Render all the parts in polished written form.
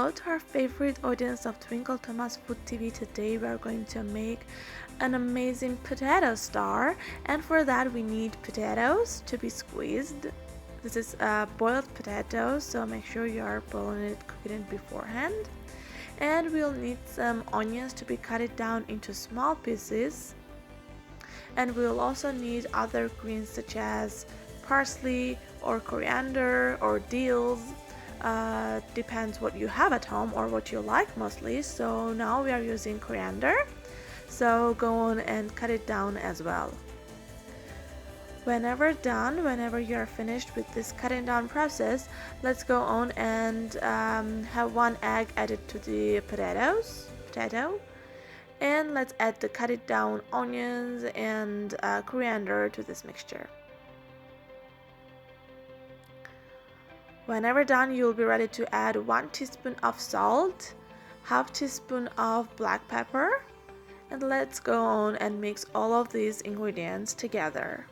Hello to our favorite audience of Twinkle Thomas Food TV. Today we are going to make an amazing potato star, and for that we need potatoes to be squeezed. This is boiled potatoes, so make sure you are boiling it, cooking it beforehand. And we'll need some onions to be cut it down into small pieces. And we'll also need other greens such as parsley or coriander or dills. Depends what you have at home or what you like mostly. So now we are using coriander, so go on and cut it down as well. Whenever you're finished with this cutting down process, let's go on and have 1 egg added to the potato, and let's add the cut it down onions and coriander to this mixture. Whenever done, you'll be ready to add 1 teaspoon of salt, half teaspoon of black pepper, and let's go on and mix all of these ingredients together.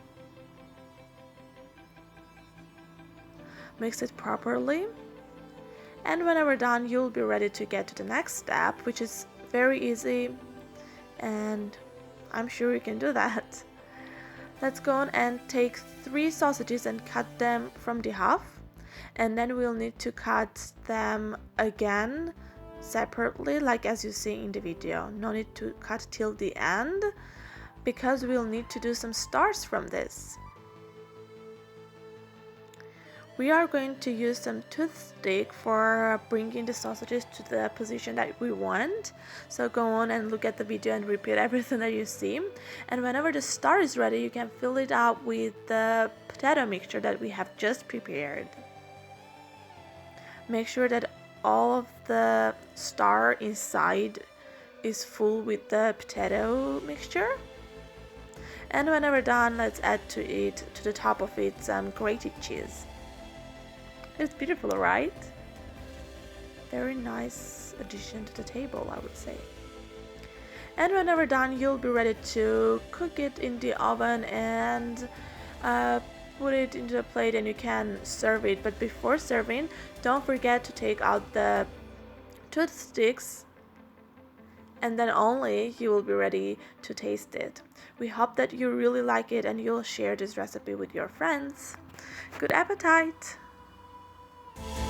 Mix it properly, and whenever done, you'll be ready to get to the next step, which is very easy, and I'm sure you can do that. Let's go on and take 3 sausages and cut them from the half. And then we'll need to cut them again separately, like as you see in the video. No need to cut till the end, because we'll need to do some stars from this. We are going to use some toothpick for bringing the sausages to the position that we want. So go on and look at the video and repeat everything that you see. And whenever the star is ready, you can fill it up with the potato mixture that we have just prepared. Make sure that all of the star inside is full with the potato mixture. And whenever done, let's add to the top of it some grated cheese. It's beautiful, right? Very nice addition to the table, I would say. And whenever done, you'll be ready to cook it in the oven and put it into a plate, and you can serve it. But before serving, don't forget to take out the toothpicks, and then only you will be ready to taste it. We hope that you really like it and you'll share this recipe with your friends. Good appetite!